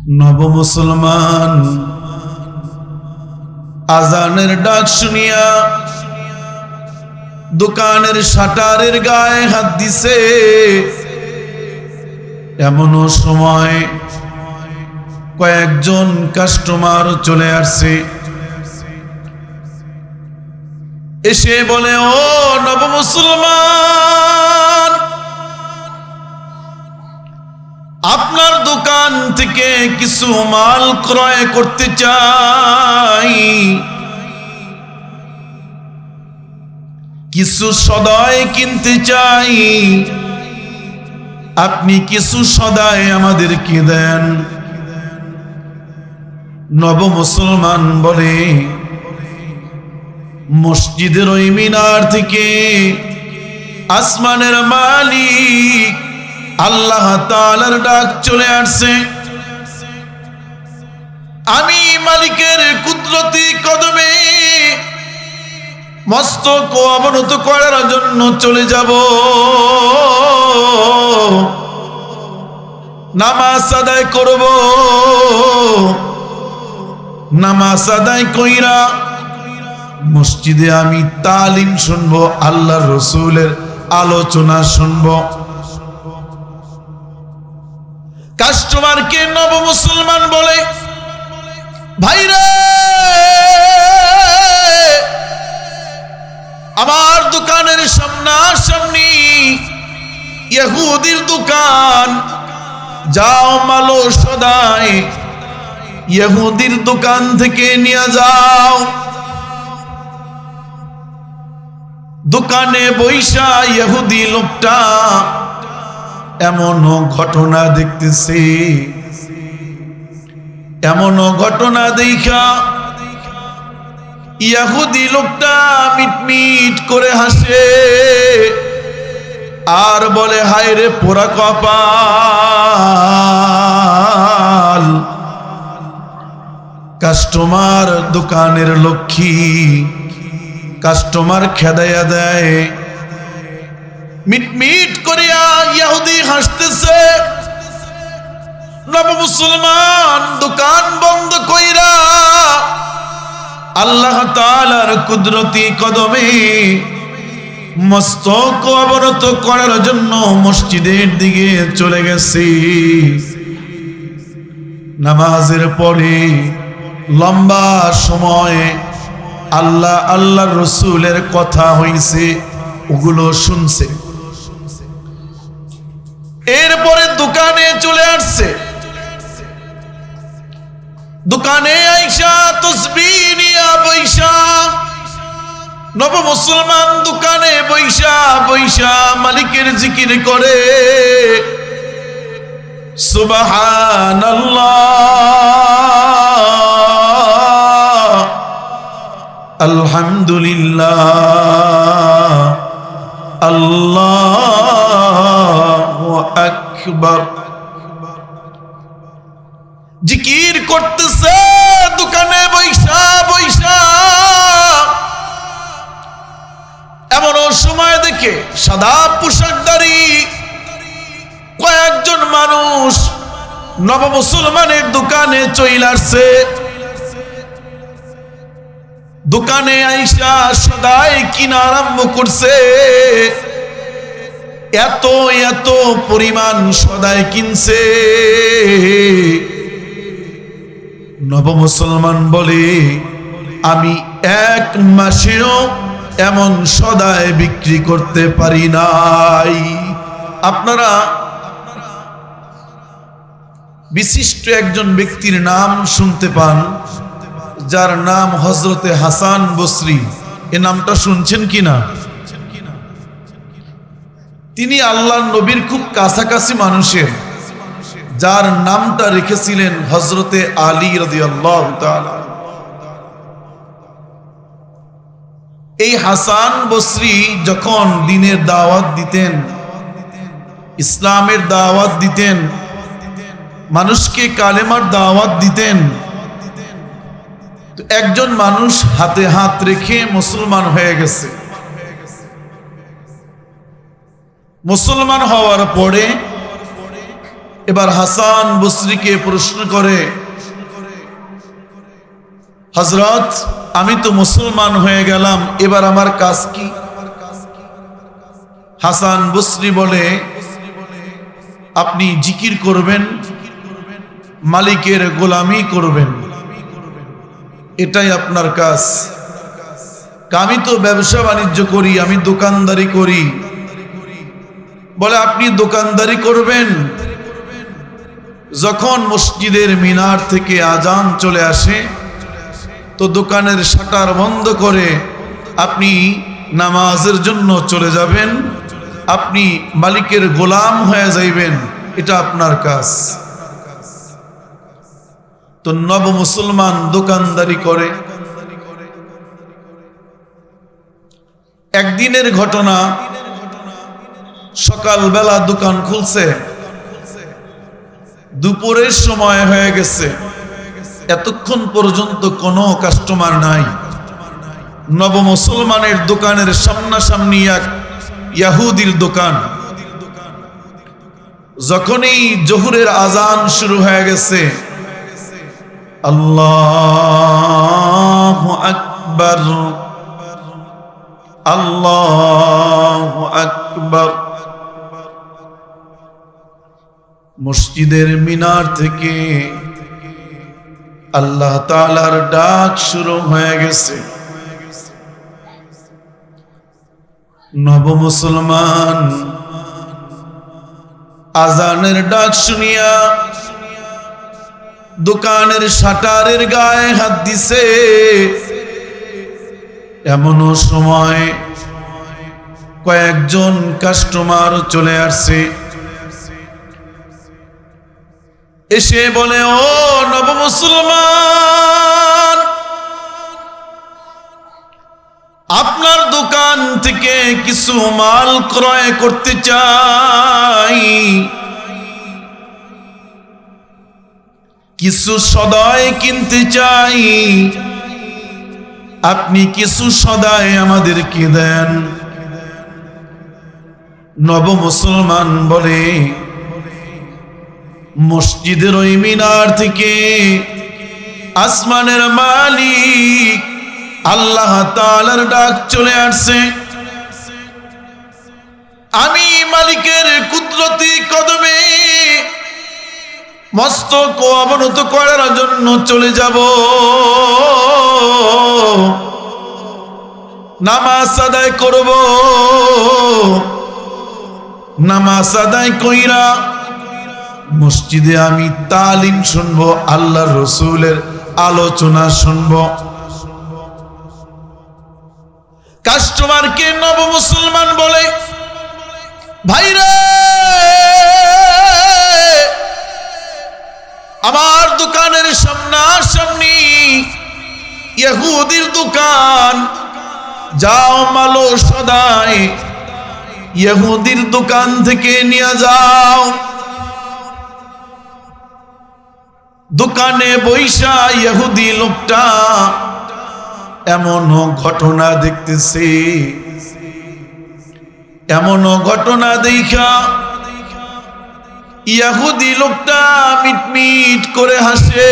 নব মুসলমান আজানের ডাক শুনিয়া দোকানের শাটারের গায়ে হাত দিছে। এমনও সময় কয়েকজন কাস্টমার চলে আসছে, এসে বলে, ও নব মুসলমান, আপনার দোকান থেকে কিছু মাল ক্রয় করতে চাই, কিছু সদাই কিনতে চাই, আপনি কিছু সদাই আমাদেরকে দেন। নব মুসলমান বলে, মসজিদের ওই মিনার থেকে আসমানের মালিক আল্লাহ তাআলার ডাক চলে আসছে। আমি মালিকের কুদরতি কদমে মস্তক অবনত করার জন্য চলে যাব। নামাজ আদায় করব, নামাজ আদায় কইরা মসজিদে আমি তালিম শুনবো, আল্লাহর রসুলের আলোচনা শুনবো। কাস্টমারকে নব মুসলমান বলে, ভাইরা, আমার দোকানের সামনাসামনি ইহুদির দোকান, যাও মালো সদাই ইহুদির দোকান থেকে নিয়ে যাও। দোকানে বৈশা ইহুদি লোকটা এমনও ঘটনা দেখতেছে, এমনও ঘটনা দেখা ইহুদি লোকটা মিটমিট করে হাসে আর বলে, হায় রে পোড়া কপাল, কাস্টমার দোকানের লক্ষ্মী, কাস্টমার খেদাইয়া দেয়। মিটমিট করিয়া ইহুদি হাসতেছে। নব মুসলমান দোকান বন্ধ কইরা আল্লাহ তাআলার কুদরতি কদমে মস্তক অবনত করার জন্য মসজিদের দিকে চলে গেছে। নামাজের পরে লম্বা সময় আল্লাহর রসুলের কথা হইছে, ওগুলো শুনছে। এরপরে দোকানে চলে আসছে। দোকানে আইসা তসবিহ নিয়া বৈশা নব মুসলমান দোকানে বৈশা বৈশা মালিকের জিকির করে, সুবহানাল্লাহ, আলহামদুলিল্লাহ, আল্লাহু আকবার। জিকির করতেছে দোকানে বৈশা বৈশা। এমন সময় দেখে সাদা পোশাকধারী কয়েকজন মানুষ নব মুসলমানের দোকানে চলে আসছে। দোকানে আইসা সদাই কিনা আরম্ভ করছে। এত এত পরিমাণ সদাই কিনছে। নব মুসলমান বলে, আমি এক মাসেও এমন সদাই বিক্রি করতে পারি নাই। আপনারা বিশিষ্ট একজন ব্যক্তির নাম শুনতে পান, যার নাম হযরতে হাসান বসরি। এ নামটা শুনছেন কিনা? তিনি আল্লাহর নবীর খুব কাছাকাছি মানুষের, যার নামটা রেখেছিলেন হযরতে আলী রাদিয়াল্লাহু তাআলা। এই হাসান বসরি যখন দ্বীনের দাওয়াত দিতেন, ইসলামের দাওয়াত দিতেন, মানুষকে কালেমার দাওয়াত দিতেন, তো একজন মানুষ হাতে হাত রেখে মুসলমান হয়ে গেছে। মুসলমান হওয়ার পরে এবার হাসান বসরিকে প্রশ্ন করে, হযরত আমি তো মুসলমান হয়ে গেলাম, এবার আমার কাজ কি? হাসান বসরি বলে, আপনি জিকির করবেন, মালিকের গোলামি করবেন, এটাই আপনার কাজ। আমি তো ব্যবসা বাণিজ্য করি, আমি দোকানদারি করি। বলে আপনি দোকানদারি করবেন, যখন মসজিদের মিনার থেকে আজান চলে আসে তো দোকানের শাটার বন্ধ করে আপনি নামাজের জন্য চলে যাবেন, আপনি মালিকের গোলাম হয়ে যাইবেন, এটা আপনার কাজ। তো নব মুসলমান দোকানদারি করে। একদিনের ঘটনা, সকালবেলা দোকান খুলছে, দুপুরের সময় হয়ে গেছে, এতক্ষণ পর্যন্ত কোনো কাস্টমার নাই। নব মুসলমানের দোকানের সামনাসামনি এক ইহুদির দোকান। যখনই জোহরের আজান শুরু হয়ে গেছে, আল্লাহু আকবার, আল্লাহু আকবার, মসজিদের মিনার থেকে আল্লাহ তাআলার ডাক শুরু হয়ে গেছে। নব মুসলমান আজানের ডাক শুনিয়া দোকানের শাটারের গায়ে হাত দিছে। এমনও সময় কয়েকজন কাস্টমার চলে আসছে, এসে বলে, ও নব মুসলমান, আপনার দোকান থেকে কিছু মাল ক্রয় করতে চাই, কিছু সদাই কিনতে চাই, আপনি কিছু সদাই আমাদেরকে দেন। নব মুসলমান বলে, মসজিদের ওই মিনার থেকে আসমানের মালিক আল্লাহ তাআলার ডাক চলে আসছে, আমি মালিকের কুদরতি কদমে মস্তক অবনত করার জন্য চলে যাব। নামাজ আদায় করব, নামাজ আদায় কইরা মসজিদে আমি তালিম শুনবো, আল্লাহর রসুলের আলোচনা শুনবো। কাস্টমারকে নব মুসলমান বলে, ভাইরা, আমার দোকানের সামনাসামনি ইহুদির দোকান, যাও মালো সদাই ইহুদির দোকান থেকে নিয়ে যাও। দোকানে বৈশা ইহুদি লোকটা এমন ঘটনা দেখতেছে, এমন ঘটনা দেখা ইহুদি লোকটা মিটমিট করে হাসে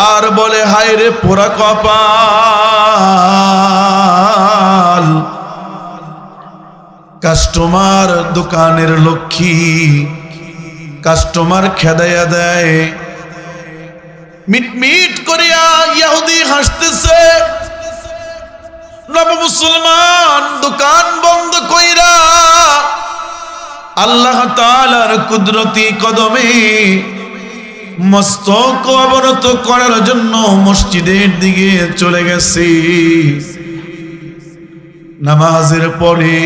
আর বলে, হায় রে পোড়া কপাল, কাস্টমার দোকানের লক্ষ্মী, কাস্টমার খেদাইয়া দেয়। মিটমিট করিয়া ইহুদি হাসতেছে। নব মুসলমান দোকান বন্ধ কইরা আল্লাহ তাআলার কুদরতি কদমে মস্তক অবনত করার জন্য মসজিদের দিকে চলে গেছে। নামাজের পরে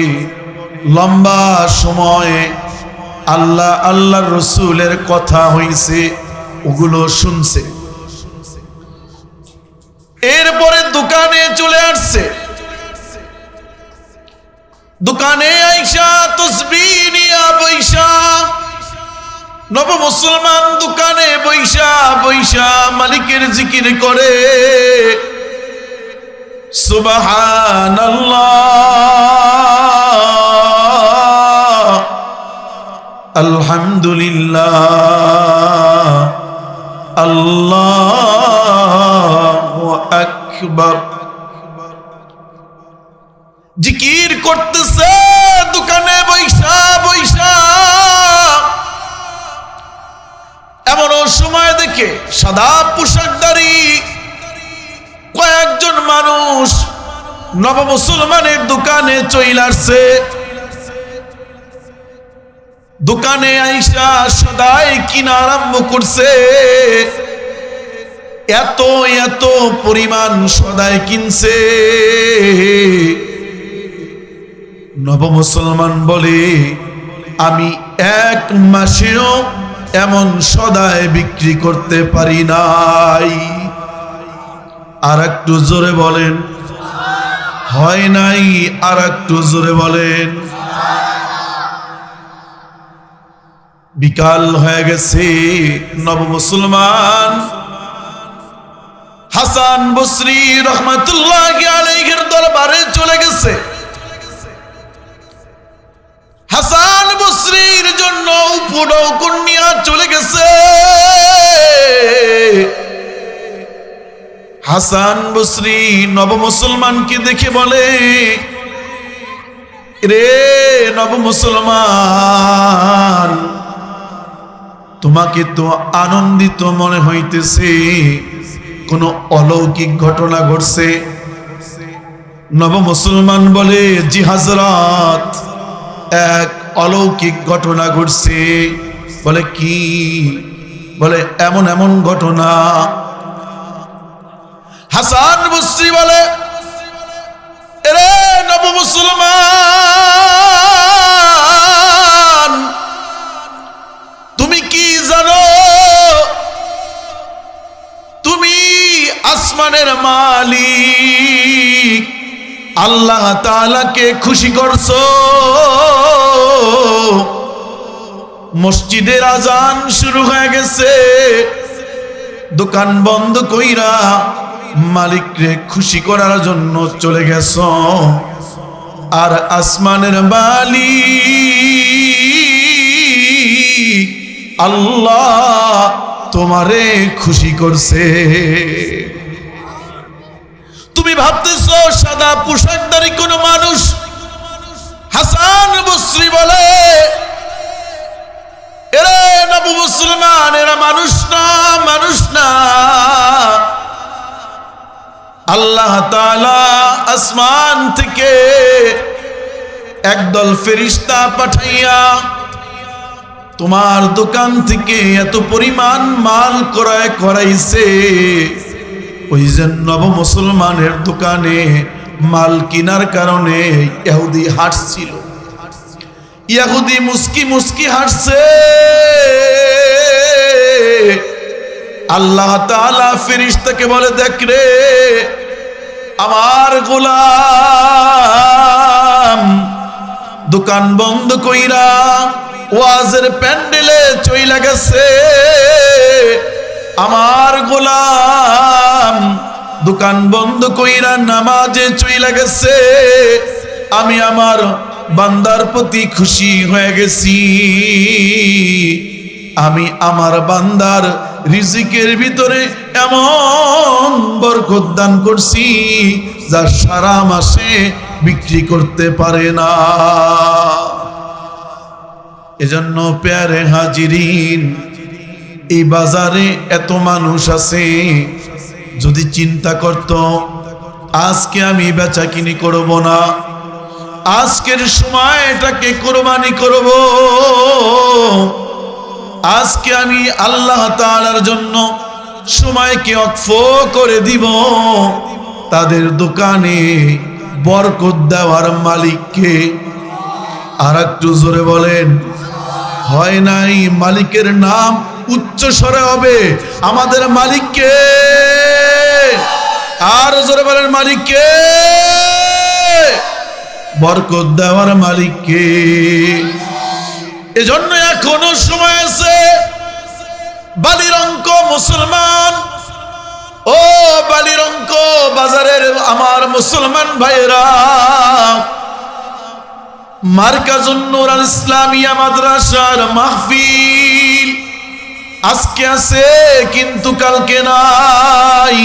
লম্বা সময় আল্লাহর রসুলের কথা হইছে, ওগুলো শুনছে। এরপরে দোকানে চলে আসছে। দোকানে আইসা তসবিহ নিয়া বৈশা নব মুসলমান দোকানে বৈশা বৈশা মালিকের জিকির করে, সুবহানাল্লাহ আলহামদুলিল্লাহ, আল্লাহু আকবার। জিকির করতেছে দোকানে বৈশা বৈশা। এমন সময় দেখে সাদা পোশাকধারী কয়েকজন মানুষ নব মুসলমানের দোকানে চলে আসছে। দোকানে আইসা সদাই কিনা আরম্ভ করছে। এত এত পরিমাণ সদাই কিনছে। নব মুসলমান বলে, আমি এক মাসেও এমন সদাই বিক্রি করতে পারি নাই। আর একটু জোরে বলেন, হয় নাই। আর একটু জোরে বলেন। বিকাল হয়ে গেছে। নব মুসলমান হাসান বসরি রহমাতুল্লাহ আলাইহির দরবারে চলে গেছে। হাসান বসরির জন্য উপড়াও কন্যা চলে গেছে। হাসান বসরি নব মুসলমানকে দেখে বলে, রে নব মুসলমান, তোমাকে তো আনন্দিত মনে হইতেছে, কোনো অলৌকিক ঘটনা ঘটছে? নব মুসলমান বলে, জি হযরত, এক অলৌকিক ঘটনা ঘটছে। বলে কি? বলে এমন এমন ঘটনা। হাসান বসরি বলে, এরে নব মুসলমান, তুমি কি জানো? তুমি আসমানের মালিক আল্লাহ তাআলাকে খুশি করছো। মসজিদের আজান শুরু হয়ে গেছে। দোকান বন্ধ কইরা মালিককে খুশি করার জন্য চলে গেছো। আর আসমানের মালিক আল্লাহ তোমারে খুশি করছে। তুমি ভাবতেছো সাদা পোশাকধারী কোন মানুষ। হাসান বসরি বলে, এরা নব মুসলমান, এরা মানুষ না, মানুষ না। আল্লাহ তাআলা আসমান থেকে একদল ফেরেশতা পাঠাইয়া তোমার দোকান থেকে এত পরিমাণ মাল ক্রয় করাইছে। ওই যে নব মুসলমানের দোকানে মাল কেনার কারণে ইহুদি হাসছিল। ইহুদি মুস্কি মুস্কি হাসছে। আল্লাহ তাআলা ফেরেশতাকে বলে, দেখ রে, আমার গোলাম দোকান বন্ধ কইরা ওয়াজের প্যান্ডেলে চইলা গেছে। আমার গোলাম দোকান বন্ধ কইরা নামাজে চইলা গেছে। আমি আমার বান্দার প্রতি খুশি হয়ে গেছি। আমি আমার বান্দার রিজিকের ভিতরে এমন বরকত দান করছি যা সারা মাসে বিক্রি করতে পারে না। এজন্য প্যারে হাজিরিন, এই বাজারে এত মানুষ আছে, যদি চিন্তা করত আজকে আমি বেচাকিনি করব না, আজকের সময়টাকে কোরবানি করব, আজকে আমি আল্লাহ তাআলার জন্য সময়কে ওয়াকফ করে দিব, তাদের দোকানে বরকত দেওয়ার মালিককে। আর একটু জোরে বলেন, হয় নাই? মালিকের নাম উচ্চ স্বরে হবে, আমাদের মালিককে। আর জোরে বলেন, মালিককে, বরকত দেওয়ার মালিককে। এজন্য এখনো সময় আছে। বালিরঙ্ক মুসলমান, ও বালিরঙ্ক বাজারের আমার মুসলমান ভাইরা, মার্কাজুন নূর আল ইসলামিয়া মাদ্রাসার মাহফিল আজকে আছে কিন্তু কালকে নাই।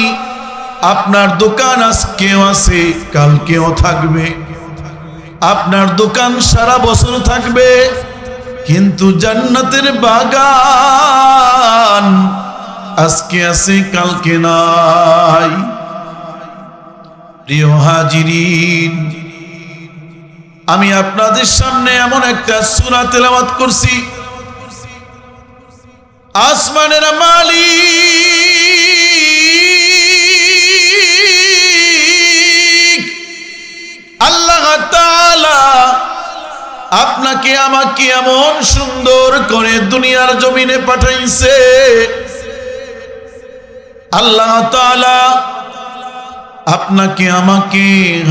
আপনার দোকান আজকেও আছে, কালকেও থাকবে। আপনার দোকান সারা বছর থাকবে, কিন্তু জান্নাতের বাগান আজকে আছে কালকে নাই। প্রিয় হাজিরিন, আমি আপনাদের সামনে এমন একটা সূরা তেলাওয়াত করছি, আসমানের মালিক আল্লাহ তাআলা আপনাকে আমাকে এমন সুন্দর করে দুনিয়ার জমিনে পাঠাইছে। আল্লাহ তাআলা আপনাকে আমাকে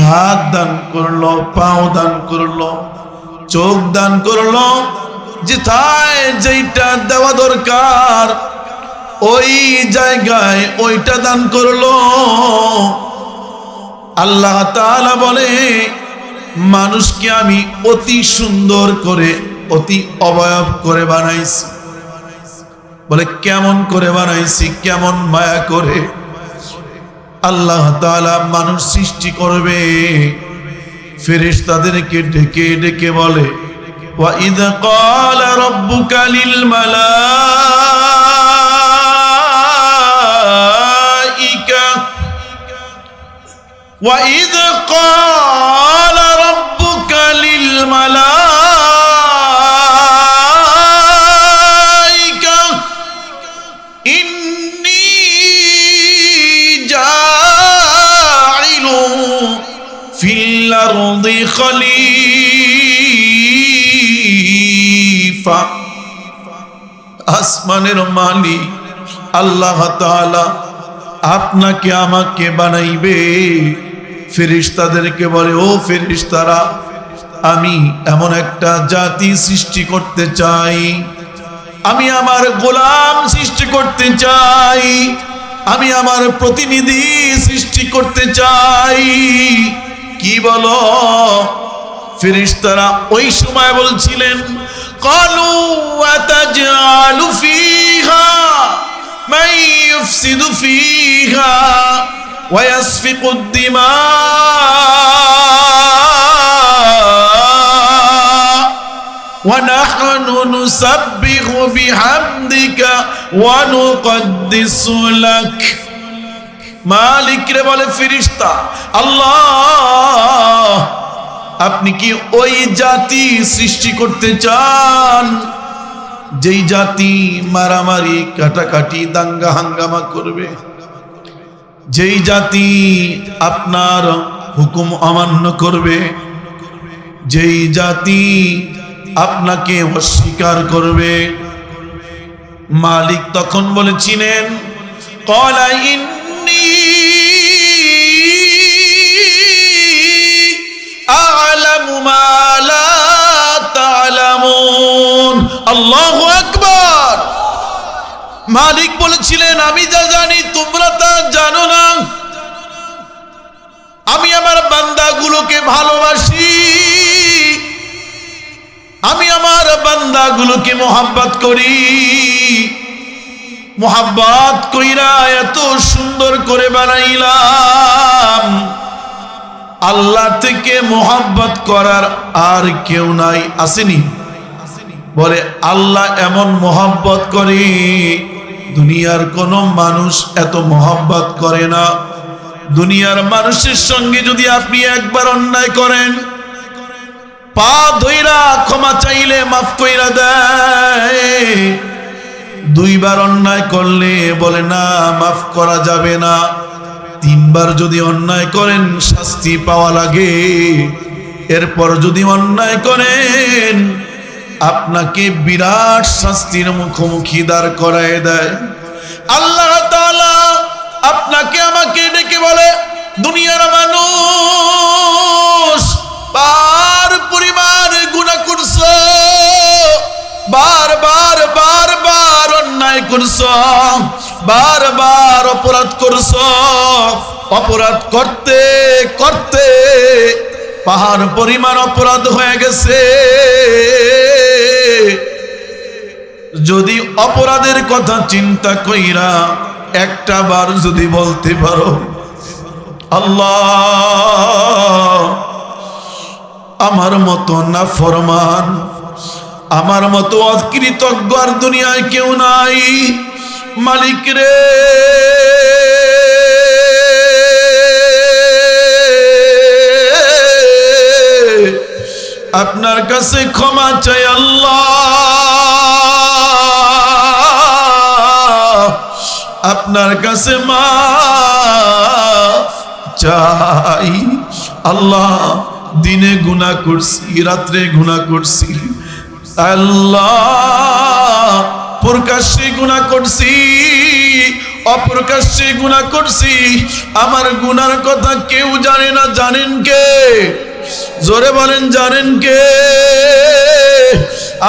হাত দান করলো, পাও দান করলো, চোখ দান করলো, যেথায় যেইটা দেওয়া দরকার ওই জায়গায় ওইটা দান করলো। আল্লাহ তাআলা বলে, মানুষকে আমি অতি সুন্দর করে, অতি অবয়ব করে বানাইছি। বলে কেমন করে বানাইছি, কেমন মায়া করে। আল্লাহ তাআলা মানুষ সৃষ্টি করবে, ফেরেশতাদেরকে ডেকে ডেকে বলে, وَإِذْ قَالَ رَبُّكَ لِلْمَلَائِكَةِ وَإِذْ قَالَ رَبُّكَ لِلْمَلَائِكَةِ إِنِّي جَاعِلٌ فِي الْأَرْضِ খলিফা। আসমানের মালিক আল্লাহ তাআলা আপনাকে আমাকে বানাইবে। ফেরেশতাদেরকে বলে, ও ফেরেশতারা, আমি এমন একটা জাতি সৃষ্টি করতে চাই, আমি আমার গোলাম সৃষ্টি করতে চাই, আমি আমার প্রতিনিধি সৃষ্টি করতে চাই। কি বলো? ফেরেশতারা ওই সময় বলছিলেন, ক্বালু আতাজআলু ফীহা মান ইউফসিদু ফীহা ওয়া ইয়াসফিকুদ দিমা ওয়া নাহনু নুসাব্বিহু বিহামদিকা ওয়া নুকদ্দিসু লাক। মালিক রে বলে, ফেরেশতা, আল্লাহ আপনি কি ওই জাতি সৃষ্টি করতে চান যেই জাতি মারামারি, কাটাকাটি, দাঙ্গা হাঙ্গামা করবে, যেই জাতি আপনার হুকুম অমান্য করবে, যেই জাতি আপনাকে অস্বীকার করবে? মালিক তখন বলেছিলেন, ক্বালা ইন্নী আ'লামু মা লা তা'লামুন। আল্লাহু আকবার। মালিক বলেছিলেন, আমি যা জানি তোমরা তা জানো না। আমি আমার বান্দাগুলোকে ভালোবাসি, আমি আমার বান্দাগুলোকে মোহাব্বত করি। মোহাব্বত কইরা এত সুন্দর করে বানাইলাম। আল্লাহ থেকে মোহাব্বত করার আর কেউ নাই, আসেনি? বলে আল্লাহ এমন মোহাব্বত করে, দুনিয়ার কোন মানুষ এত মোহাব্বত করে না। দুনিয়ার মানুষের সঙ্গে যদি আপনি একবার অন্যায় করেন, পা ধইরা ক্ষমা চাইলে মাফ কইরা দেয়। দুইবার অন্যায় করলে বলে না, মাফ করা যাবে না। তিনবার যদি অন্যায় করেন শাস্তি পাওয়া লাগে। এরপর যদি অন্যায় করেন আপনাকে বিরাট শাস্তির মুখোমুখি দাঁড় করায় দেয়। আল্লাহ তাআলা আপনাকে আমাকে ডেকে বলে, দুনিয়ার মানুষ বার পরিমাণ গুনাহ করছো, বারবার বারবার অন্যায় করছো, বারবার অপরাধ করছো। অপরাধ করতে করতে পাহাড় পরিমাণ অপরাধ হয়ে গেছে। যদি অপরাধের কথা চিন্তা কইরা একটা বার যদি বলতে পারো, আল্লাহ আমার মতো নাফরমান, আমার মতো অকৃতজ্ঞ আর দুনিয়ায় কেউ নাই, মালিক রে আপনার কাছে ক্ষমা চাই আল্লাহ, আপনার কাছে মাফ চাই আল্লাহ। দিনে গুনাহ করছি, রাত্রে গুনাহ করছি আল্লাহ, প্রকাশ্যে গুনাহ করছি, অপ্রকাশ্যে গুনাহ করছি। আমার গুনার কথা কেউ জানে না, জানেন কে? জোরে বলেন, জানেন কে?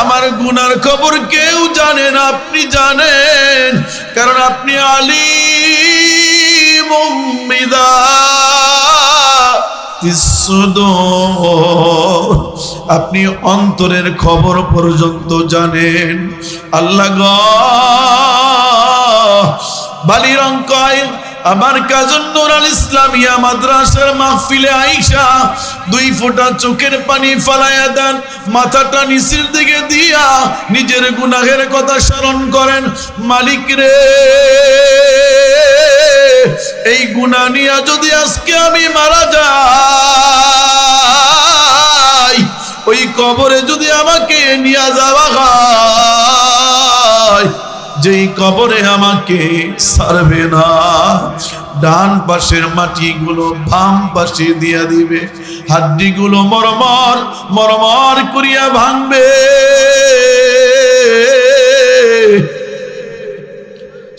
আমার গুনার খবর কেউ জানে না, আপনি জানেন, কারণ আপনি আলিমুম বিযাতিস সুদূর, আপনি অন্তরের খবর পর্যন্ত জানেন। আল্লাহ গো, বালিরঙ্কায় আমার কাজন নুরুল ইসলামিয়া মাদ্রাসার মাহফিলে আইসা 2 ফোঁটা চোখের পানি ফালায়া দেন, মাথাটা নিচের দিকে দিয়া নিজের গুনাহের কথা স্মরণ করেন। মালিক রে, এই গুনাহ নিয়ে যদি আজকে আমি মারা যাই, ওই কবরে যদি আমাকে নিয়ে যাওয়া হয়, যেই কবরে আমাকে ছাড়বে না, ডান পাশের মাটিগুলো বাম পাশে দিয়া দিবে, হাড্ডিগুলো মরমর মরমর করিয়া ভাঙবে,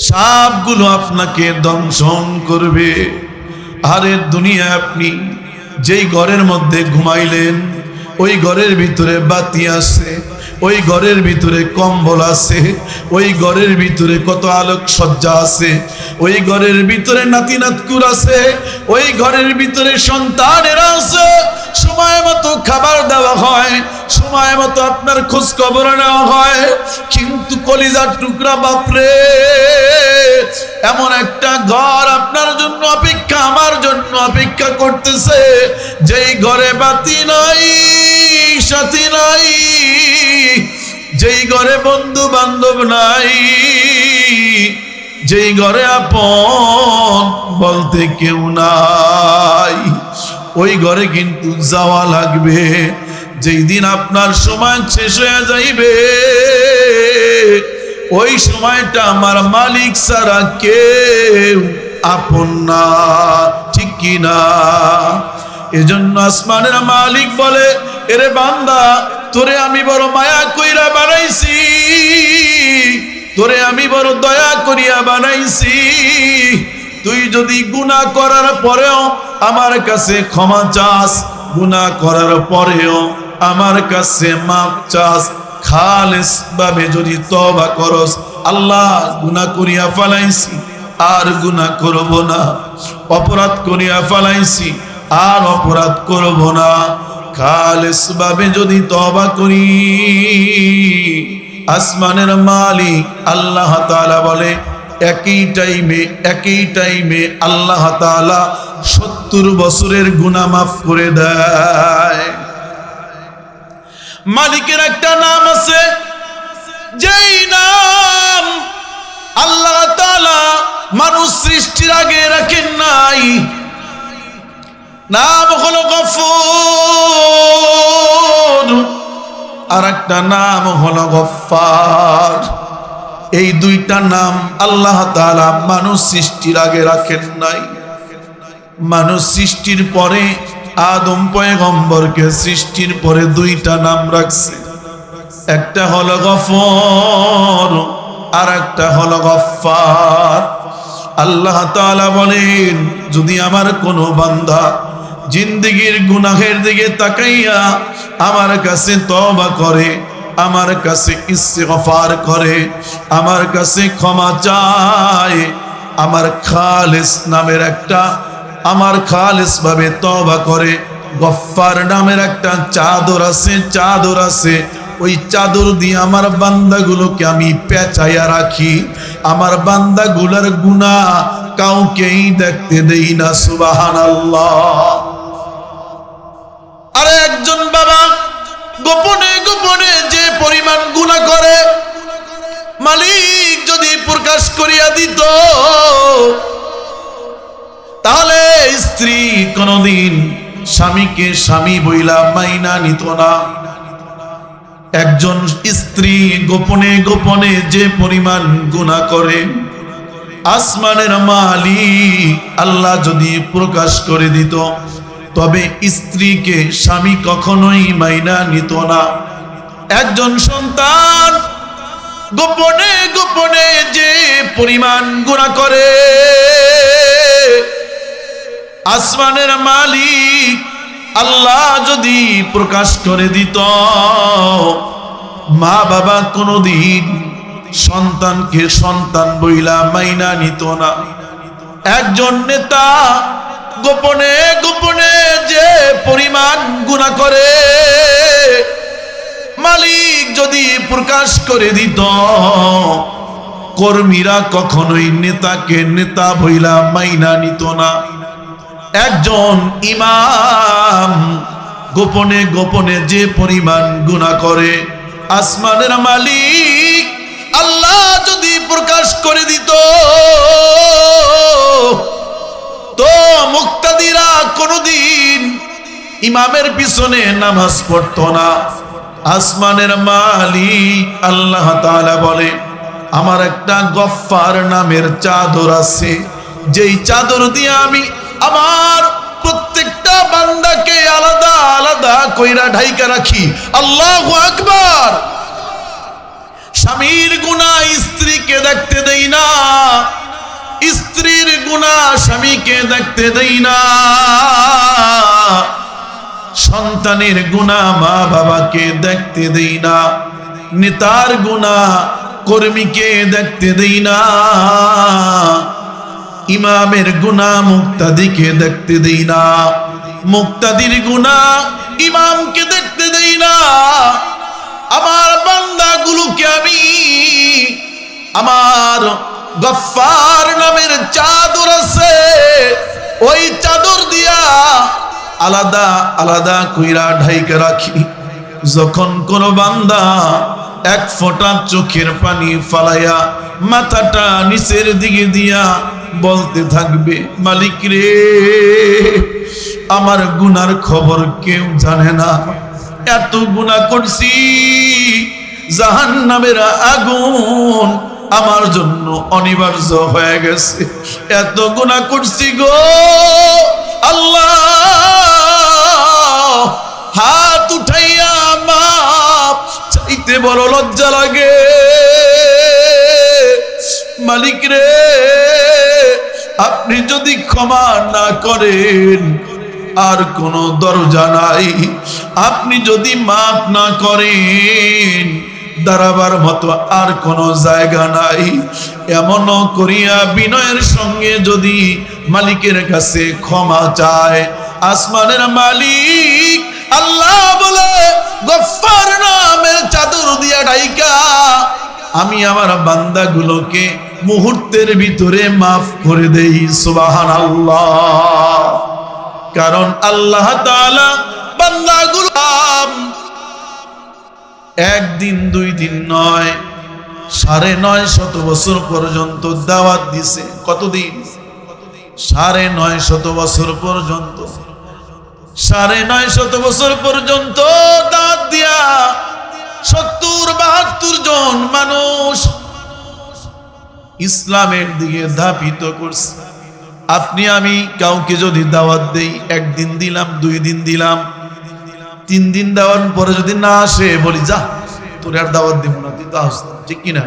সাপগুলো আপনাকে দংশন করবে। আরে দুনিয়া, আপনি যেই ঘরের মধ্যে ঘুমাইলেন, ওই ঘরের ভিতরে বাতি আছে, ওই ঘরের ভিতরে কম্বল আছে, ওই ঘরের ভিতরে কত আলোক সজ্জা আছে, ওই ঘরের ভিতরে নাতি নাতকুর আছে, ওই ঘরের ভিতরে সন্তানেরা আছে। সময় মতো খাবার দেওয়া হয়, সময় মতো আপনার খোঁজ খবর নেওয়া হয়, কিন্তু কলিজার টুকরা বাপরে, এমন একটা ঘর আপনার জন্য অপেক্ষা, আমার জন্য অপেক্ষা করতেছে, যেই ঘরে বাতি নাই, সাথী নাই, যেই ঘরে বন্ধু বান্ধব নাই, যেই ঘরে আপন বলতে কেউ নাই, ওই ঘরে কিন্তু যাওয়া লাগবে। যেই দিন আপনার সময় শেষ হয়ে যাইবে, ওই সময়টা আমার মালিক ছাড়া কেউ আপন না, ঠিক কি না? এজন্য আসমানের মালিক বলে, এরে বান্দা, তোরে আমি বড় মায়া কইরা বানাইছি, তোরে আমি বড় দয়া করিয়া বানাইছি, তুই যদি গুনাহ করার পরেও আমার কাছে ক্ষমা চাস, গুনাহ করার পরেও আমার কাছে মাফ চাস, খালেস ভাবে যদি তওবা করস, আল্লাহ গুনাহ করিয়া ফেলাইছি আর গুনাহ করব না, অপরাধ করিয়া ফেলাইছি আর অপরাধ করব না, খালেস ভাবে যদি তওবা করি, আসমানের মালিক আল্লাহ তাআলা বলে, একই টাইমে আল্লাহ তাআলা 70 বছরের গুনাহ মাফ করে দেয়। মালিকের একটা নাম আছে, যেই নাম আল্লাহ তাআলা মানুষ সৃষ্টির আগে রাখেন নাই, নাম হলো গফুর, আর একটা নাম হলো গফফার। এই দুইটা নাম আল্লাহ তাআলা মানুষ সৃষ্টির আগে রাখেন নাই। মানুষ সৃষ্টির পরে আদম পয়গম্বরকে সৃষ্টির পরে দুইটা নাম রাখছে, একটা হলো গফুর আর একটা হলো গফফার। আল্লাহ তাআলা বলেন, যদি আমার কোনো বান্দা জিন্দেগীর গুনাহের দিকে তাকাইয়া আমার কাছে তওবা করে, আমার কাছে ইস্তিগফার করে, আমার কাছে ক্ষমা চায়, আমার খালেস নামের একটা, আমার খালেস ভাবে তওবা করে, গফফার নামের একটা চাদর আছে, ওই চাদর দিয়ে আমার বান্দাগুলোকে আমি পেঁচাইয়া রাখি। আমার বান্দাগুলোর গুনাহ কাউকেই দেখতে দেই না। সুবহানাল্লাহ। আরে একজন বাবা গোপনে গোপনে যে পরিমাণ গুনাহ করে, মালিক যদি প্রকাশ করিয়া দিত, তাহলে স্ত্রী কোনদিন স্বামীকে স্বামী বইলা মাইনা নিত না। একজন স্ত্রী গোপনে গোপনে যে পরিমাণ গুনাহ করে, আসমানের মালিক আল্লাহ যদি প্রকাশ করে দিত, তবে স্ত্রীকে স্বামী কখনোই মাইনা নিত না। একজন সন্তান গোপনে গোপনে যে পরিমাণ গুনাহ করে, আসমানের মালিক আল্লাহ যদি প্রকাশ করে দিত, মা বাবা কোনদিন সন্তানকে সন্তান বইলা মাইনা নিত না। একজন নেতা গোপনে গোপনে যে পরিমাণ গুনাহ করে, মালিক যদি প্রকাশ করে দিত, কর্মীরা কখনোই নেতাকে নেতা বইলা মাইনা নিত না। একজন ইমাম গোপনে গোপনে যে পরিমাণ গুনাহ করে, আসমানের মালিক আল্লাহ যদি প্রকাশ করে দিত, তো মুক্তাদিরা কোনদিন ইমামের পিছনে নামাজ পড়তো না। আসমানের মালিক আল্লাহ তাআলা বলে, আমার একটা গফফার নামের চাদর আছে, যেই চাদর দিয়ে আমি আমার প্রত্যেকটা বান্দাকে আলাদা আলাদা কইরা ঢাইকা রাখি। আল্লাহু আকবার। স্বামীর গুনাহ স্ত্রীকে দেখতে দেই না, স্ত্রীর গুনাহ স্বামীকে দেখতে দেই না, সন্তানের গুনাহ মা বাবাকে দেখতে দেই না, নেতার গুনাহ কর্মীকে দেখতে দেই না, ইমামের গুনাহ মুক্তাদিকে দেখতে দেই না, মুক্তাদির গুনাহ ইমামকে দেখতে দেই না। আমার বান্দাগুলোকে আমি আমার গফফার নামের চাদর আছে, ওই চাদর দিয়া আলাদা আলাদা কইরা ঢাইকা রাখি। যখন কোন বান্দা এক ফোঁটা চোখের পানি ফালাইয়া মাথাটা নিচের দিকে দিয়া বলতে থাকবে, মালিক রে, আমার গুনার খবর কেউ জানে না, এত গুনাহ করছি, জাহান্নামের আগুন আমার জন্য অনিবার্য হয়ে গেছে, এত গুনাহ করছি গো আল্লাহ, হাত উঠাইয়া মাপ চাইতে বড় লজ্জা লাগে। মালিক রে, আপনি যদি ক্ষমা না করেন আর কোনো দরজা নাই, আপনি যদি মাফ না করেন দাঁড়াবার মতো আর কোনো জায়গা নাই। এমন করিয়া বিনয়ের সঙ্গে যদি মালিকের কাছে ক্ষমা চায়, আসমানের মালিক আল্লাহ বলে, গফফার নামের চাদর দিয়া ঢাইকা আমি আমার বান্দাগুলোকে মুহূর্তের ভিতরে মাফ করে দেই। সুবহানাল্লাহ। কারণ আল্লাহ তাআলা বান্দাগুলো একদিন দুই দিন নয়, ৯৫০ বছর পর্যন্ত দাওয়াত দিছে। কতদিন? ৯৫০ বছর পর্যন্ত, ৯৫০ বছর পর্যন্ত দাওয়াত দিয়া ৭০-৭২ জন মানুষ ইসলামের দিকে ধাবিত করছে। আপনি আমি কাউকে যদি দাওয়াত দেই, একদিন দিলাম, ২ দিন দিলাম, ৩ দিন দেওয়ার পরে যদি না আসে, বলি যা তোর আর দাওয়াত দিব না, তুই তো আসতে, ঠিক কিনা?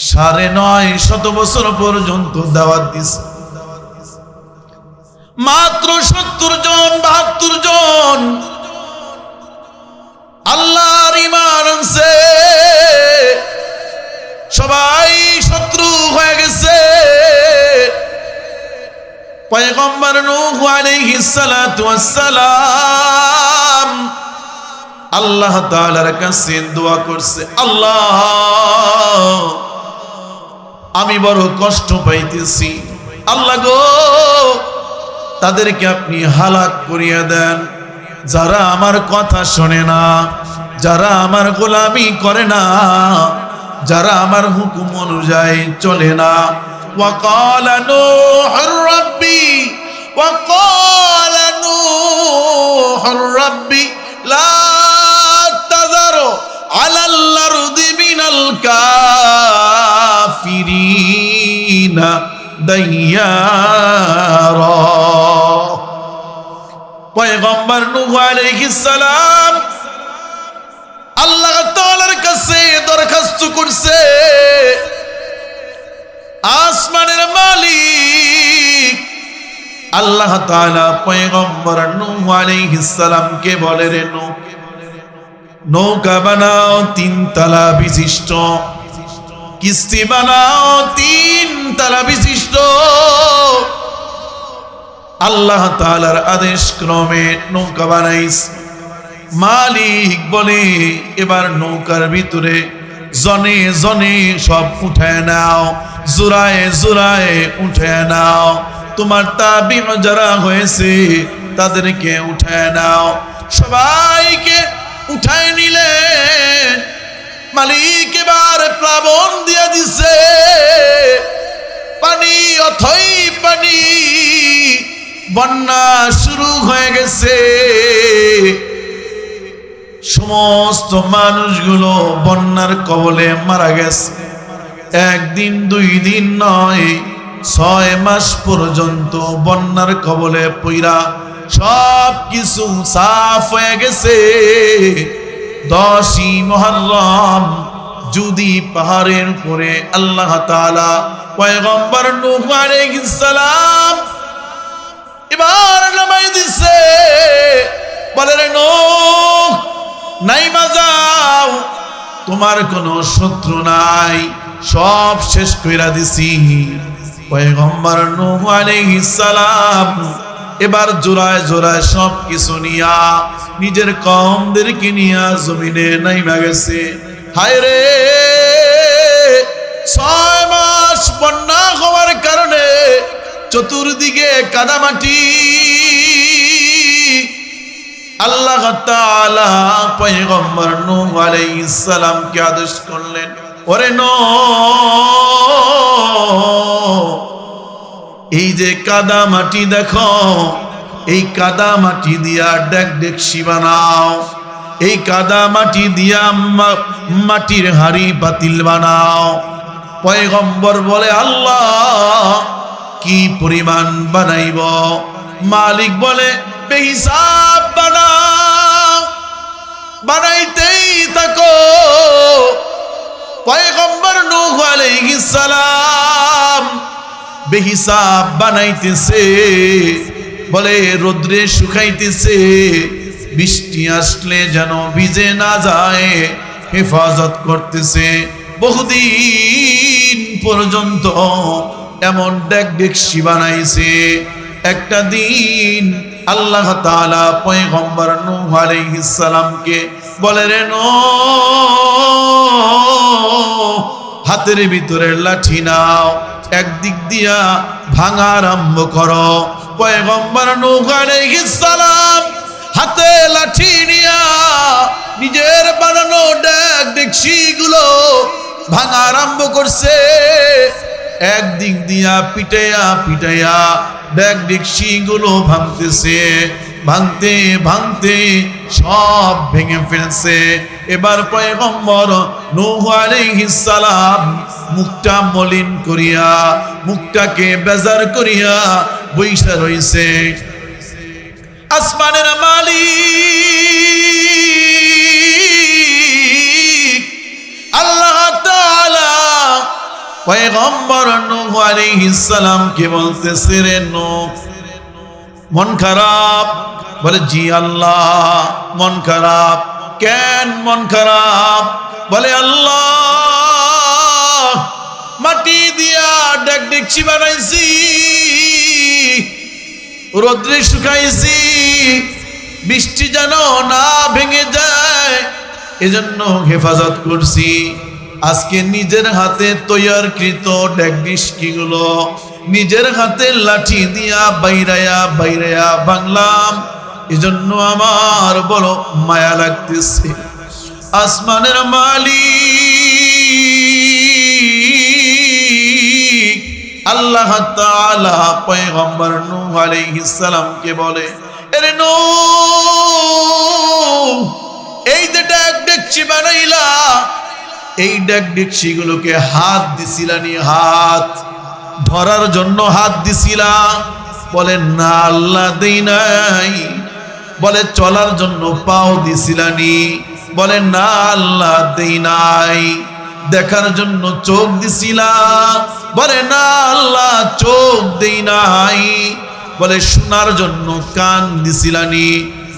৯৫০ বছর পর্যন্ত দাওয়াত দিছে, মাত্র ৭০ জন ৭২ জন আল্লাহর ঈমান আনছে, সবাই শত্রু হয়ে গেছে। পয়গম্বর নূহ আলাইহিস সালাতু ওয়াস সালাম আল্লাহ তাআলার কাছে দোয়া করছে, আল্লাহ আমি বড় কষ্ট পাইতেছি, আল্লাহ গো তাদেরকে আপনি হালাক করিয়া দেন যারা আমার কথা শোনে না, যারা আমার গোলামি করে না, যারা আমার হুকুম অনুযায়ী চলে না। وقال نوح ربي وقال نوح ربي لا تذر على الأرض من الكافرين ديارا। পয়গম্বর নূহ আলাইহিস সালাম আল্লাহ তাআলার কাছে দরখাস্ত করছে, আসমানের মালিক আল্লাহ তাআলা পয়গম্বর নূহ আলাইহিস সালামকে বলে, রে নূহ নৌকা বানাও 3 তলা বিশিষ্ট, কিস্তি বানাও 3 তলা বিশিষ্ট। আল্লাহ তাআলার আদেশ ক্রমে নৌকা বানাইস। মালিক বলে, এবার নৌকার ভিতরে জনে জনে সব উঠায় নাও, জোড়ায় জোড়ায় উঠায় নাও, তোমার তাবিঈ যারা হয়েছে তাদেরকে উঠায় নাও। সবাইকে উঠায় নিলেন। মালিক এবার প্লাবন দিয়া দিছে, পানি অথই পানি, বন্যা শুরু হয়ে গেছে। সমস্ত মানুষগুলো বন্যার কবলে মারা গেছে। 1 দিন 2 দিন নয়, 6 মাস পর্যন্ত বন্যার কবলে পইরা সব কিছু সাফ হয়ে গেছে। 10ই মুহররম যদি পাহাড়ের উপরে আল্লাহ তাআলা পয়গম্বর নূহ আলাইহিস সালাম এবার নামাই দিছে, বলে, রে নূহ নাইমা যাও, তোমার কোনো শত্রু নাই, সব শেষ কইরা দিছি। পয়গম্বর নূহ আলাইহিস সালাম এবার জোড়ায় জোড়ায় সব কিছু নিয়া নিজের কওমদেরকে নিয়া জমিনে নাইমা গেছে। হায় রে, 6 মাস বন্যা হওয়ার কারণে চতুর্দিকে কাদামাটি। আল্লাহ তাআলা পয়গম্বর নূহ আলাইহিস সালামকে আদেশ করলেন, ওরে নূহ এই যে কাদা মাটি দেখো, এই কাদা মাটি দিয়া ডেকডেকশি বানাও, এই কাদা মাটি দিয়া মাটির হাড়ি পাতিল বানাও। পয়গম্বর বলে, আল্লাহ কি পরিমাণ বানাইব? মালিক বলে, বেহিসাব বানাও, বানাইতেই থাকো। পয়গম্বর নূহ আলাইহিস সালাম বেহিসাব বানাইতেছে, বলে রোদ্রে শুকাইতেছে, বৃষ্টি আসলে যেন ভিজে না যায় হেফাজত করতেছে। বহুদিন পর্যন্ত এমন ডেকডেকশি বানাইছে। একটা দিন আল্লাহ তাআলা পয়গম্বর নূহ আলাইহিস সালামকে বলে, রে নূহ হাতের ভিতরে লাঠি নাও, একদিক দিয়া ভাঙা আরম্ভ করো। পয়গম্বর নূহ আলাইহিস সালাম হাতে লাঠি নিয়া নিজের বানানো ডেকডেকশি গুলো ভাঙা আরম্ভ করছে। একদিক দিয়া পিটাইয়া পিটাইয়া ডেকডেকশি গুলো ভাঙতেছে, ভাঙতে ভাঙতে সব ভেঙে ফেলছে। এবার পয়গম্বর নূহ আলাইহিস সালাম মুখটা মলিন করিয়া, মুখটাকে বেজার করিয়া বইসা রইছে। আসমানের মালিক আল্লাহ তাআলা পয়গম্বর নূহ আলাইহিস সালামকে বলতেছে, রে নূহ মন খারাপ? বলে, জি আল্লাহ মন খারাপ। কেন মন খারাপ? বলে, আল্লাহ মাটি দিয়া ডেকডেকশি বানাইছি, রোদ্রে শুকাইছি, বৃষ্টি যেন না ভেঙে যায় এজন্য হেফাজত করছি। আজকে নিজের হাতে তৈয়ারকৃত ডেকডিস্কিগুলো নিজের হাতে লাঠি দিয়া বাইরায়া বাংলাম, এজন্য আমার বড় মায়া লাগতেছে। আসমানের মালিক আল্লাহ তাআলা পয়গম্বর নূহ আলাইহিস সালামকে বলে, আরে নূহ, এই যে ডেকডেকচি বানাইলা, এই ডেকডেকচিগুলোকে হাত দিছিলানি, হাত ধরার জন্য হাত দিছিলা? বলে না আল্লাহ দেই নাই। বলে চলার জন্য পাও দিছিলানি? বলে না আল্লাহ দেই নাই। দেখার জন্য চোখ দিছিলা? বলে না আল্লাহ চোখ দেই নাই। বলে শোনার জন্য কান দিছিলানি?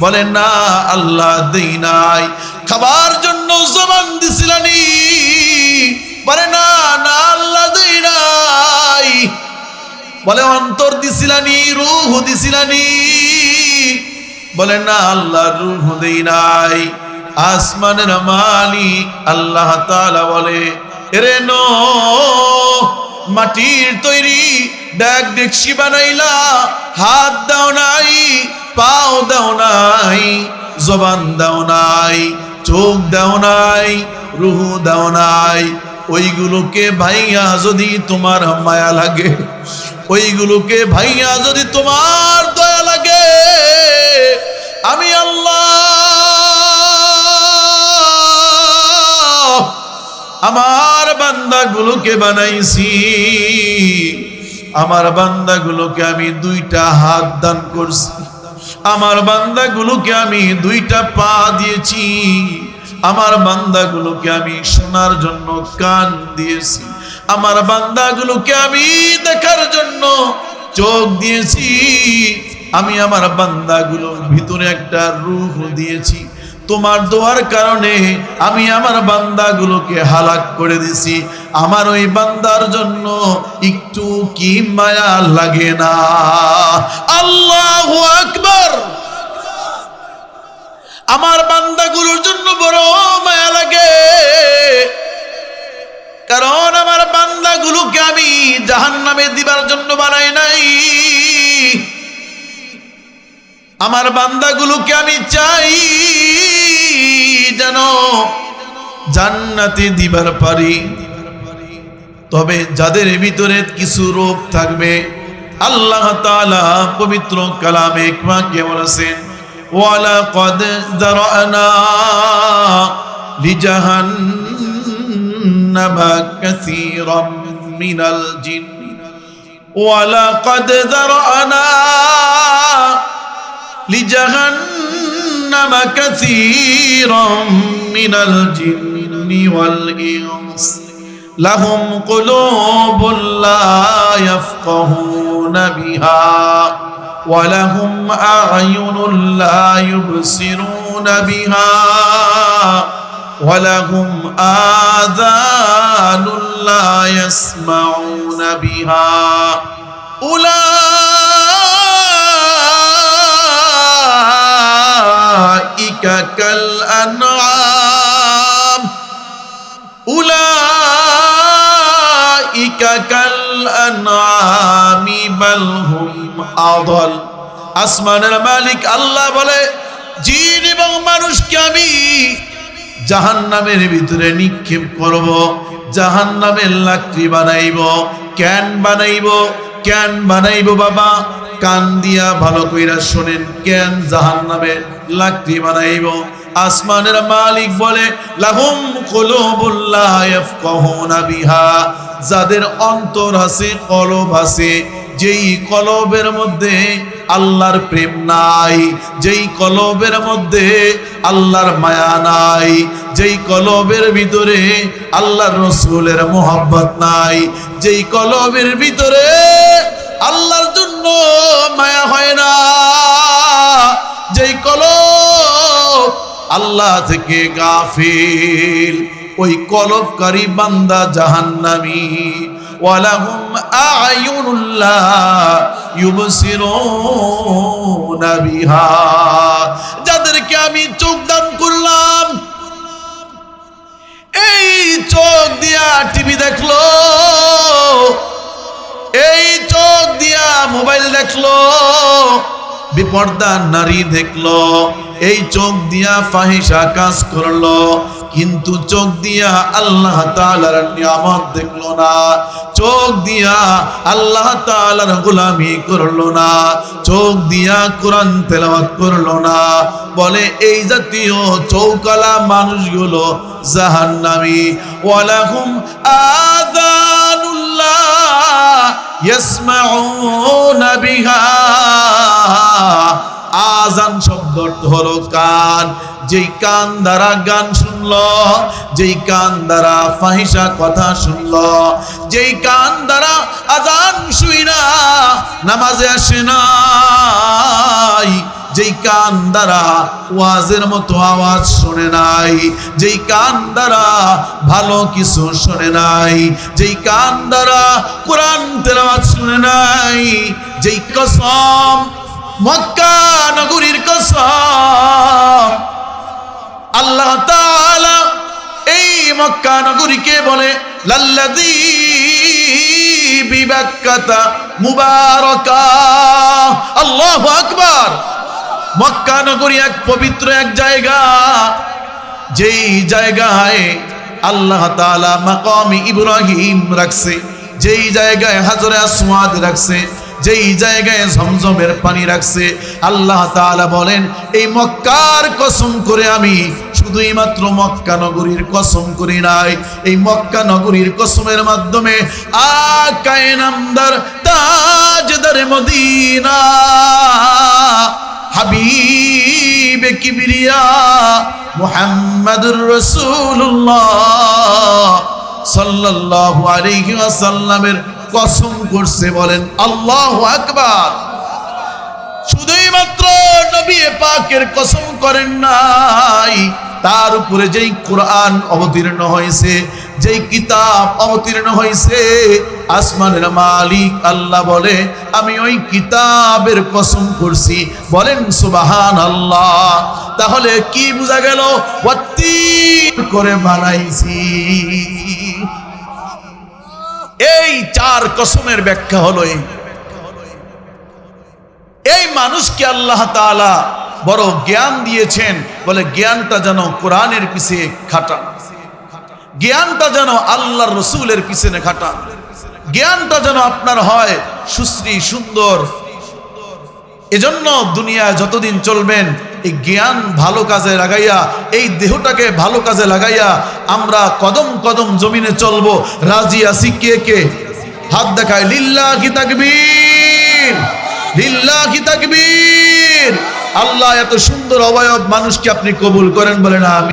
বলে না আল্লাহ দেই নাই। খাবার জন্য জবান দিছিলানি? বলে না না আল্লাহ দেই নাই। বলে অন্তর দিছিলানি, রূহ দিছিলানি? বলে না আল্লাহ রূহ দেই নাই। আসমানের মালিক আল্লাহ তাআলা বলে, এরে নূহ, মাটির তৈরি ডেকডেকচি বানাইলা, হাত দাও নাই, পাও দাও নাই, জবান দাও নাই, চোখ দাও নাই, রূহ দাও নাই। ওইগুলোকে ভাইয়া যদি তোমার মায়া লাগে, ওইগুলোকে ভাইয়া যদি তোমার দয়া লাগে, আমি আল্লাহ আমার বান্দাগুলোকে বানাইছি, আমার বান্দাগুলোকে আমি দুইটা হাত দান করছি, আমার বান্দাগুলোকে আমি দুইটা পা দিয়েছি, আমার বান্দাগুলোকে আমি শোনার জন্য কান দিয়েছি, আমার বান্দাগুলোকে আমি দেখার জন্য চোখ দিয়েছি, আমি আমার বান্দাগুলোর ভিতরে একটা রূহ দিয়েছি। তোমার দোয়ার কারণে আমি আমার বান্দাগুলোকে হালাক করে দিছি। আমার ওই বান্দার জন্য একটু কি মায়া লাগে না? আল্লাহু আকবার। আমার বান্দাগুলোর জন্য বড় মায়া লাগে, কারণ আমার বান্দাগুলোকে আমি জাহান্নামে দিবার জন্য বানাই নাই। আমার বান্দাগুলোকে আমি চাই যেন জান্নাতে দিবার পারি। তবে যাদের ভিতরে কিছু রোগ থাকবে, আল্লাহ তাআলা পবিত্র কালামে হিকমাকে বলেছেন, ওয়ালাকাদ যারানা লিজাহান্নামা কাসীরাম মিনাল জিন, ওয়ালাকাদ যারানা লিজাহান্নামা কাসীরাম মিনাল জিন্নি ওয়াল ইনস লাহুম কুলুবুন লা ইয়াফকাহুনা বিহা ওয়া লাহুম আ'য়ুনুন লা ইউবসিরুনা বিহা ওয়া লাহুম আযানুন লা ইয়াসমাউনা বিহা উলাইকা কাল আনআম উলাইকা কাল আনআমি বাল হুম আদাল। আসমানের মালিক আল্লাহ বলে, জিন এবং মানুষকে আমি জাহান্নামের ভিতরে নিক্ষেপ করব, জাহান্নামের লাকড়ি বানাইব। কেন বানাইব? কেন বানাইব বাবা? কান দিয়া ভালো কইরা শোনেন, কেন জাহান্নামের লাকড়ি বানাইব? আসমানের মালিক বলে, লাহুম কুলুবুন লা ইয়াফকাহুনা বিহা, যাদের অন্তর আছে, কলব আছে, যেই কলবের মধ্যে আল্লাহর প্রেম নাই, যেই কলবের মধ্যে আল্লাহর মায়া নাই, যেই কলবের ভিতরে আল্লাহর রাসূলের মোহাব্বত নাই, যেই কলবের ভিতরে আল্লাহর জন্য মায়া হয় না, যেই কলব আল্লাহ থেকে গাফিল, ওই কলবকারী বান্দা জাহান্নামী। ওয়ালাহুম আ'য়ুনুন লা ইউবসিরুনা বিহা, যাদেরকে আমি চোখ দান করলাম, এই চোখ দিয়া টিভি দেখলো, এই চোখ দিয়া মোবাইল দেখলো, বিপর্দা নারী দেখলো, এই চোখ দিয়া ফাহিশা কাজ করলো, কিন্তু চোখ দিয়া আল্লাহ তাআলার নিয়ামত দেখলো না, চোখ দিয়া আল্লাহ তাআলার গোলামি করলো না, চোখ দিয়া কোরআন তেলাওয়াত করলো না, বলে এই জাতীয় চৌকালা মানুষগুলো জাহান্নামী। ওয়ালাহুম আযানুল্লাহ ইয়াসমাউনা বিহা, আযান শব্দ হলো কান, যেই কান দ্বারা গান শুনলো, যেই কান দ্বারা ফাহিশা কথা শুনলো, যেই কান দ্বারা আযান শুইনা নামাজে আসে নাই, যেই কান দ্বারা ওয়াজের মতো আওয়াজ শোনে নাই, যেই কান দ্বারা ভালো কিছু শোনে নাই, যেই কান দ্বারা কোরআন তেলাওয়াত শুনে নাই, যেই কসম, মক্কা নগরীর কসম, আল্লাহ তাআলা এই মক্কা নগরীকে বলে লাল্লাযী বিবাক্কাতা মুবারাকা। আল্লাহু আকবার। মক্কা নগরী এক পবিত্র এক জায়গা, যেই জায়গায় আল্লাহ তাআলা মাকামে ইব্রাহিম রাখছে, যেই জায়গায় হাজরে আসওয়াদ রাখছে, যেই জায়গায় ঝমঝমের পানি রাখছে, আল্লাহ তাআলা বলেন এই মক্কার কসম করে আমি শুধুই মাত্র মক্কা নগরীর কসম করি নাই, এই মক্কা নগরীর কসমের মাধ্যমে আকায়ে নামদার তাজদার মদিনা হাবিবে কিবরিয়া মুহাম্মাদুর রাসূলুল্লাহ সাল্লাল্লাহু আলাইহি ওয়াসাল্লামের কসম করছে। বলেন আল্লাহু আকবার। শুধুই মাত্র নবী পাকের কসম করেন নাই, তার উপরে যেই কোরআন অবতীর্ণ হয়েছে, যেই কিতাব অবতীর্ণ হয়েছে, আসমানের মালিক আল্লাহ বলে আমি ওই কিতাবের কসম করছি। বলেন সুবহানাল্লাহ। তাহলে কি বোঝা গেল? ওয়াত্তির করে বানাইছি। এই চার কসমের ব্যাখ্যা হলো এই মানুষকে আল্লাহ তাআলা বড় জ্ঞান দিয়েছেন, বলে জ্ঞানটা যেন কোরআনের পিছে খাটান, জ্ঞানটা যেন আল্লাহর রসুলের পিছনে খাটান, জ্ঞানটা যেন আপনার হয় সুশ্রী সুন্দর। এজন্য দুনিয়ায় যতদিন চলবেন এই জ্ঞান ভালো কাজে লাগাইয়া, এই দেহটাকে ভালো কাজে লাগাইয়া আমরা কদম কদম জমিনে চলবো। রাজি আছি কে কে? হাত দেখায়। লিল্লাহি তাকবীর, লিল্লাহি তাকবীর। আল্লাহ এত সুন্দর অবয়ব মানুষকে আপনি কবুল করেন, বলেন আমিন।